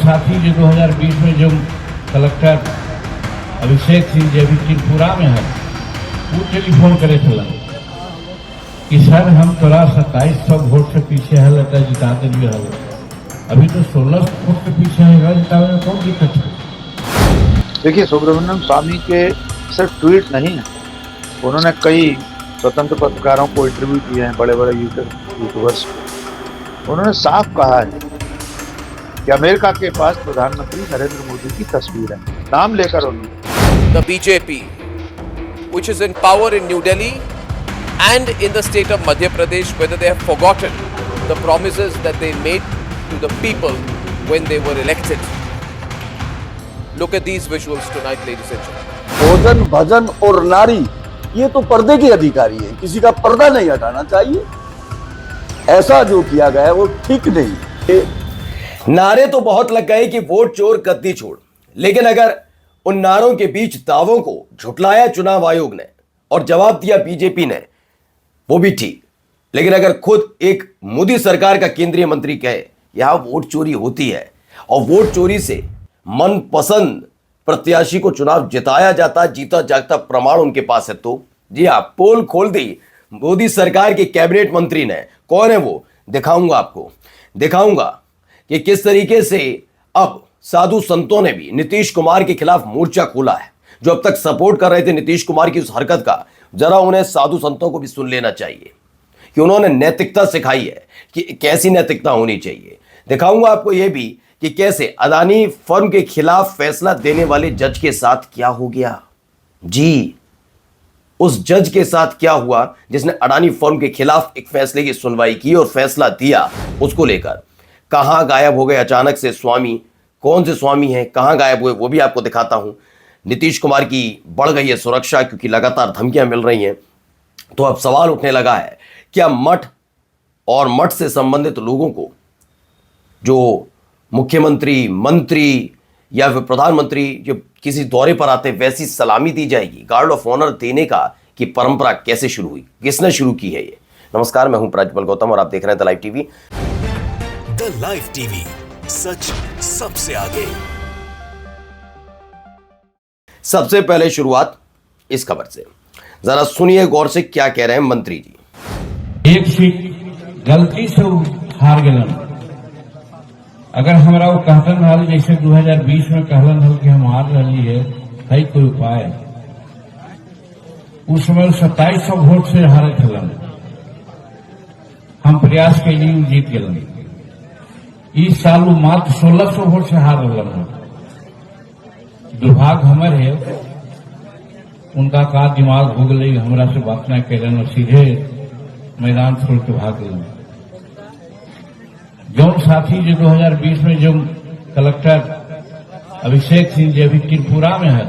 साथी जो 2020 में जो कलेक्टर अभिषेक सिंह जी अभी त्रिपुरा में है, वो टेलीफोन करे थे कि सर हम तोरा 2700 वोट से पीछे है, लता जिता दिए हल, अभी तो 1600 वोट के पीछे है, जितावे में कौन दिक्कत है। देखिए, सुब्रमण्यम स्वामी के सिर्फ ट्वीट नहीं है, उन्होंने कई स्वतंत्र पत्रकारों को इंटरव्यू दिए हैं, बड़े बड़े यूट्यूबर्स को। उन्होंने साफ कहा है कि अमेरिका के पास प्रधानमंत्री नरेंद्र मोदी की तस्वीर है, नाम लेकर उन्होंने। The BJP, which is in power in New Delhi and in the state of Madhya Pradesh, whether they have forgotten the promises that they made to the people when they were elected. Look at these visuals tonight, ladies and gentlemen. भोजन, भजन और नारी, ये तो पर्दे के अधिकारी है, किसी का पर्दा नहीं हटाना चाहिए। ऐसा जो किया गया है वो ठीक नहीं। नारे तो बहुत लग गए कि वोट चोर गद्दी छोड़, लेकिन अगर उन नारों के बीच दावों को झुटलाया चुनाव आयोग ने और जवाब दिया बीजेपी ने, वो भी ठीक। लेकिन अगर खुद एक मोदी सरकार का केंद्रीय मंत्री कहे यहां वोट चोरी होती है और वोट चोरी से मनपसंद प्रत्याशी को चुनाव जिताया जाता, जीता जागता प्रमाण उनके पास है, तो जी हाँ, पोल खोल दी मोदी सरकार के कैबिनेट मंत्री ने। कौन है वो, दिखाऊंगा आपको, दिखाऊंगा कि किस तरीके से अब साधु संतों ने भी नीतीश कुमार के खिलाफ मोर्चा खोला है। जो अब तक सपोर्ट कर रहे थे नीतीश कुमार की उस हरकत का, जरा उन्हें साधु संतों को भी सुन लेना चाहिए कि उन्होंने नैतिकता सिखाई है कि कैसी नैतिकता होनी चाहिए। दिखाऊंगा आपको यह भी कि कैसे अदानी फर्म के खिलाफ फैसला देने वाले जज के साथ क्या हो गया। जी, उस जज के साथ क्या हुआ जिसने अडानी फर्म के खिलाफ एक फैसले की सुनवाई की और फैसला दिया, उसको लेकर कहां गायब हो गए अचानक से स्वामी, कौन से स्वामी हैं, कहां गायब हुए, वो भी आपको दिखाता हूं। नीतीश कुमार की बढ़ गई है सुरक्षा क्योंकि लगातार धमकियां मिल रही हैं, तो अब सवाल उठने लगा है क्या मठ और मठ से संबंधित लोगों को जो मुख्यमंत्री, मंत्री या फिर प्रधानमंत्री जो किसी दौरे पर आते हैं वैसी सलामी दी जाएगी, गार्ड ऑफ ऑनर देने का की परंपरा कैसे शुरू हुई, किसने शुरू की है ये। नमस्कार, मैं हूं प्रज्वल गौतम और आप देख रहे हैं the live TV. The live TV, सच सबसे आगे। सबसे पहले शुरुआत इस खबर से, जरा सुनिए गौर से क्या कह रहे हैं मंत्री जी। एक सीट गलती से हार गए, अगर हमरा वो कहतन हल जैसे 2020 में कहलन हल कि हम हार रही है कोई उपाय, उस समय 2700 वोट से हारे थलन, हम प्रयास के लिए जीत गए। इस साल वो मात्र 1600 वोट से हार रहा। दुर्भाग्य हमारे है, उनका का दिमाग हो गई, हमरा से बात न करें और सीधे मैदान छोड़ के भाग गए। जौन साथी जो 2020 में जो कलेक्टर अभिषेक सिंह जी अभी त्रिपुरा में है,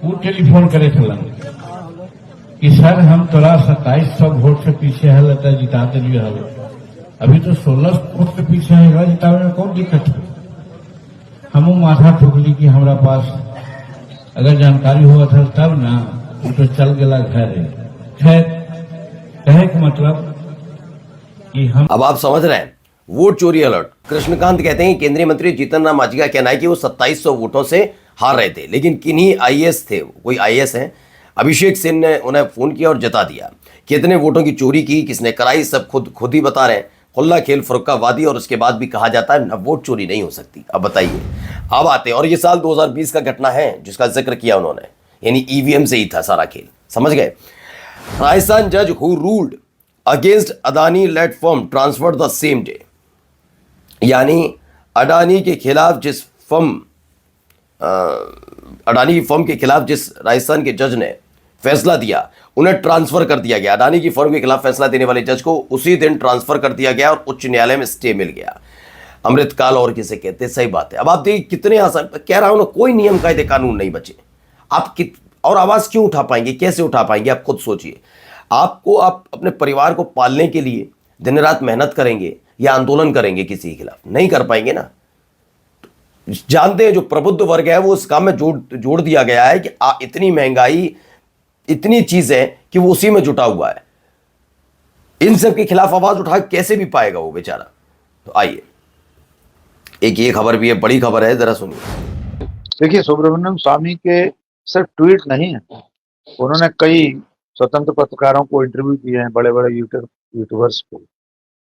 वो टेलीफोन करे थे कि सर हम तोरा 2700 वोट से पीछे है, लता जिता दिए हल, अभी तो 1600 वोट के पीछे है, जितावे में कौन दिक्कत है। हम माथा ठोकली कि हमारा पास अगर जानकारी हुआ था तब ना, वो तो चल गया घर है। खैर, कहे का मतलब कि हम, अब आप समझ रहे हैं वोट चोरी अलर्ट। कृष्णकांत कहते हैं कि केंद्रीय मंत्री जीतन राम मांझी का कहना है कि वो 2700 वोटों से हार रहे थे, लेकिन किन्हीं आईएएस थे, कोई आईएएस हैं, अभिषेक सिंह ने उन्हें फोन किया और जता दिया। कितने वोटों की चोरी की, किसने कराई, सब खुद ही बता रहे हैं। खुल्ला खेल फुर्कावादी, और उसके बाद भी कहा जाता है ना वोट चोरी नहीं हो सकती। अब बताइए, अब आते हैं, और ये साल 2020 का घटना है जिसका जिक्र किया उन्होंने, यानी ईवीएम से ही था सारा खेल, समझ गए। राजस्थान जज who ruled against Adani led firm transferred the same day, यानी अडानी के खिलाफ जिस अडानी की फर्म के खिलाफ जिस राजस्थान के जज ने फैसला दिया, उन्हें ट्रांसफर कर दिया गया। अडानी की फर्म के खिलाफ फैसला देने वाले जज को उसी दिन ट्रांसफर कर दिया गया और उच्च न्यायालय में स्टे मिल गया। अमृतकाल और किसे कहते हैं, सही बात है। अब आप देखिए कितने आसान, कह रहा हूं ना, कोई नियम कायदे कानून नहीं बचे। आप और आवाज क्यों उठा पाएंगे, कैसे उठा पाएंगे, आप खुद सोचिए। आप अपने परिवार को पालने के लिए दिन रात मेहनत करेंगे या आंदोलन करेंगे किसी के खिलाफ, नहीं कर पाएंगे ना। जानते हैं जो प्रबुद्ध वर्ग है वो उस काम में जोड़ दिया गया है कि इतनी महंगाई, इतनी चीजें कि वो उसी में जुटा हुआ है। इन सब के खिलाफ आवाज उठा कैसे भी पाएगा वो बेचारा। तो आइए, एक ये खबर भी है, बड़ी खबर है, जरा सुनिए। देखिए, सुब्रमण्यम स्वामी के सिर्फ ट्वीट नहीं है, उन्होंने कई स्वतंत्र पत्रकारों को इंटरव्यू दिए हैं, बड़े बड़े यूट्यूबर्स को।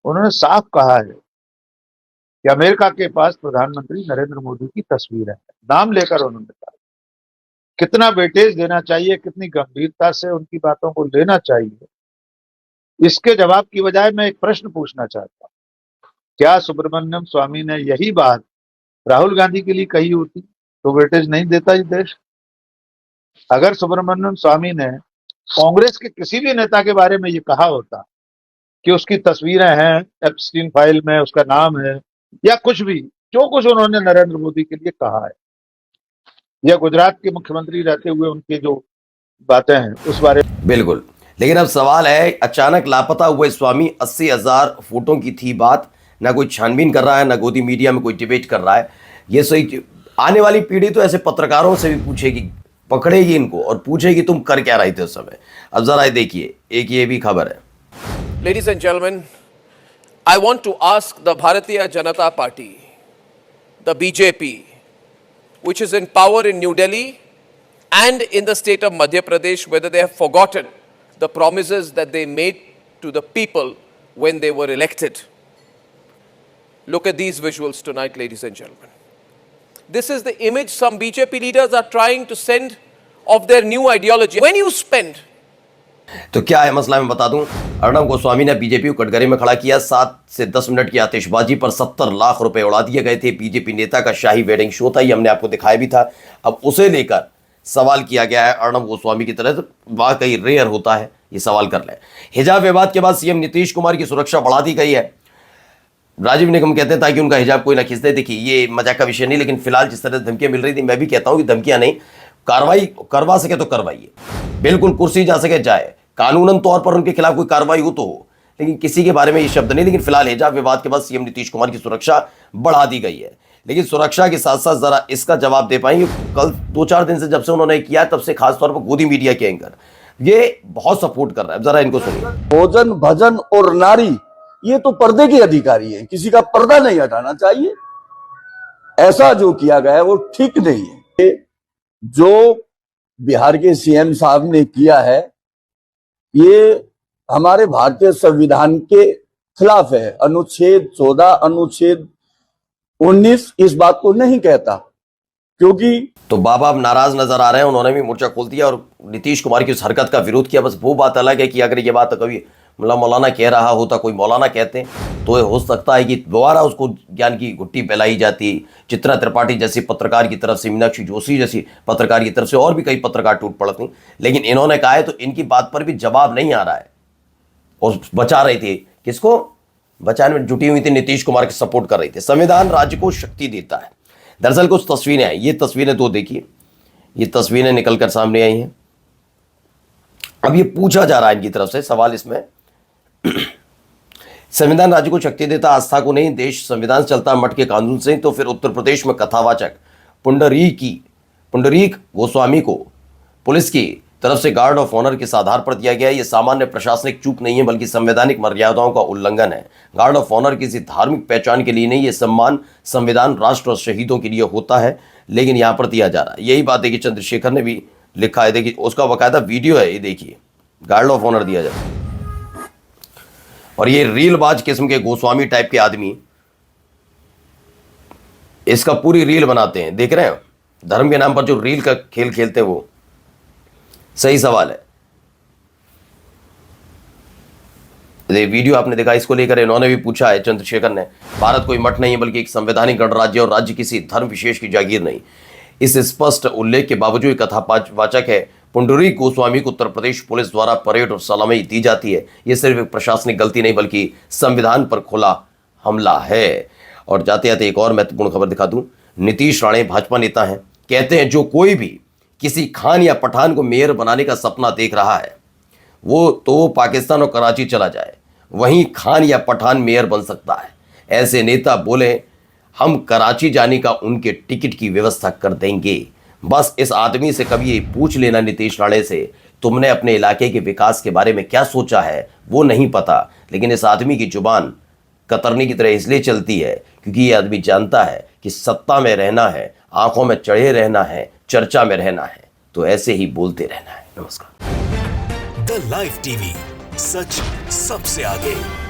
उन्होंने साफ कहा है कि अमेरिका के पास प्रधानमंत्री नरेंद्र मोदी की तस्वीर है, नाम लेकर उन्होंने कहा। कितना वेटेज देना चाहिए, कितनी गंभीरता से उनकी बातों को लेना चाहिए, इसके जवाब की बजाय मैं एक प्रश्न पूछना चाहता हूँ। क्या सुब्रमण्यम स्वामी ने यही बात राहुल गांधी के लिए कही होती तो वेटेज नहीं देता ये देश? अगर सुब्रमण्यम स्वामी ने कांग्रेस के किसी भी नेता के बारे में ये कहा होता कि उसकी तस्वीरें हैं एप्स्टीन फाइल में, उसका नाम है, या कुछ भी, जो कुछ उन्होंने नरेंद्र मोदी के लिए कहा है, या गुजरात के मुख्यमंत्री रहते हुए उनके जो बातें हैं उस बारे में। बिल्कुल, लेकिन अब सवाल है, अचानक लापता हुए स्वामी 80,000 फुटों की थी बात, ना कोई छानबीन कर रहा है, ना गोदी मीडिया में कोई डिबेट कर रहा है। ये सही, आने वाली पीढ़ी तो ऐसे पत्रकारों से भी पूछेगी, पकड़ेगी इनको और पूछेगी तुम कर क्या रहे थे उस समय। अब जरा देखिए, एक ये भी खबर है। Ladies and gentlemen, I want to ask the Bharatiya Janata Party, the BJP, which is in power in New Delhi and in the state of Madhya Pradesh, whether they have forgotten the promises that they made to the people when they were elected. Look at these visuals tonight, ladies and gentlemen. This is the image some BJP leaders are trying to send of their new ideology. When you spend तो क्या है मसला, मैं बता दूं। अर्णब गोस्वामी ने BJP को कटघरे में खड़ा किया। 7 से 10 मिनट की आतिशबाजी पर 70 लाख रुपए उड़ा दिए गए थे। बीजेपी नेता का शाही वेडिंग शो था, ये हमने आपको दिखाया भी था। अब उसे लेकर सवाल किया गया है अर्णब गोस्वामी की तरह, वाकई रेयर होता है ये सवाल कर ले। हिजाब विवाद के बाद सीएम नीतीश कुमार की सुरक्षा बढ़ा दी गई है। राजीव निगम कहते हैं ताकि उनका हिजाब कोई ना खींच दे। देखिए, ये मजाक का विषय नहीं, लेकिन फिलहाल जिस तरह धमकियां मिल रही थी, मैं भी कहता हूं कि धमकियां नहीं, कार्रवाई करवा सके तो करवाइए, बिल्कुल कुर्सी जा सके जाए, कानूनन तौर पर उनके खिलाफ कोई कार्रवाई हो तो हो, लेकिन किसी के बारे में ये शब्द नहीं। लेकिन फिलहाल हिजाब विवाद के बाद सीएम नीतीश कुमार की सुरक्षा बढ़ा दी गई है। लेकिन सुरक्षा के साथ साथ जरा इसका जवाब दे पाएंगे, कल 2-4 दिन से जब से उन्होंने किया तब से खासतौर पर गोदी मीडिया के एंकर ये बहुत सपोर्ट कर रहा है। जरा इनको सुनिए। भोजन, भजन और नारी ये तो पर्दे के अधिकारी हैं, किसी का पर्दा नहीं हटाना चाहिए। ऐसा जो किया गया है वो ठीक नहीं है। जो बिहार के सीएम साहब ने किया है ये हमारे भारतीय संविधान के खिलाफ है। अनुच्छेद 14, अनुच्छेद 19 इस बात को नहीं कहता, क्योंकि तो बाबा अब नाराज नजर आ रहे हैं, उन्होंने भी मोर्चा खोल दिया और नीतीश कुमार की उस हरकत का विरोध किया। बस वो बात अलग है कि अगर ये बात कभी मौलाना कह रहा होता, कोई मौलाना कहते हैं, तो ये हो सकता है कि दोबारा उसको ज्ञान की घुट्टी फैलाई जाती। चित्रा त्रिपाठी जैसी पत्रकार की तरफ से, मीनाक्षी जोशी जैसी पत्रकार की तरफ से, और भी कई पत्रकार टूट पड़ते। लेकिन इन्होंने कहा है तो इनकी बात पर भी जवाब नहीं आ रहा है और बचा रहे थे। किसको बचाने में जुटी हुई थी? नीतीश कुमार की सपोर्ट कर रही थी। संविधान राज्य को शक्ति देता है। दरअसल कुछ तस्वीरें आई, ये तस्वीरें तो देखिए, ये तस्वीरें निकलकर सामने आई हैं। अब ये पूछा जा रहा है इनकी तरफ से सवाल इसमें, संविधान राज्य को शक्ति देता, आस्था को नहीं। देश संविधान से चलता, मठ के कानून से। तो फिर उत्तर प्रदेश में कथावाचक पुंडरीक गोस्वामी को पुलिस की तरफ से गार्ड ऑफ ऑनर किस आधार पर दिया गया है? यह सामान्य प्रशासनिक चूक नहीं है, बल्कि संवैधानिक मर्यादाओं का उल्लंघन है। गार्ड ऑफ ऑनर किसी धार्मिक पहचान के लिए नहीं, यह सम्मान संविधान, राष्ट्र और शहीदों के लिए होता है, लेकिन यहां पर दिया जा रहा है। यही बात देखिए चंद्रशेखर ने भी लिखा है, देखिए उसका बाकायदा वीडियो है, ये देखिए, गार्ड ऑफ ऑनर दिया जाए। और ये रीलबाज किस्म के गोस्वामी टाइप के आदमी इसका पूरी रील बनाते हैं, देख रहे हैं? धर्म के नाम पर जो रील का खेल खेलते हैं, वो सही सवाल है। ये वीडियो आपने देखा, इसको लेकर इन्होंने भी पूछा है चंद्रशेखर ने, भारत कोई मठ नहीं है बल्कि एक संवैधानिक गणराज्य और राज्य किसी धर्म विशेष की जागीर नहीं। इस स्पष्ट उल्लेख के बावजूद कथावाचक है पुंडरीक गोस्वामी को उत्तर प्रदेश पुलिस द्वारा परेड और सलामी दी जाती है। यह सिर्फ एक प्रशासनिक गलती नहीं बल्कि संविधान पर खुला हमला है। और जाते जाते एक और महत्वपूर्ण खबर दिखा दूं। नीतीश राणे भाजपा नेता हैं, कहते हैं जो कोई भी किसी खान या पठान को मेयर बनाने का सपना देख रहा है वो पाकिस्तान और कराची चला जाए, वहीं खान या पठान मेयर बन सकता है। ऐसे नेता बोले हम कराची जाने का उनके टिकट की व्यवस्था कर देंगे। बस इस आदमी से कभी ये पूछ लेना नीतीश राणे से, तुमने अपने इलाके के विकास के बारे में क्या सोचा है? वो नहीं पता, लेकिन इस आदमी की जुबान कतरनी की तरह इसलिए चलती है क्योंकि ये आदमी जानता है कि सत्ता में रहना है, आंखों में चढ़े रहना है, चर्चा में रहना है, तो ऐसे ही बोलते रहना है। नमस्कार। द लाइव टीवी, सच सबसे आगे।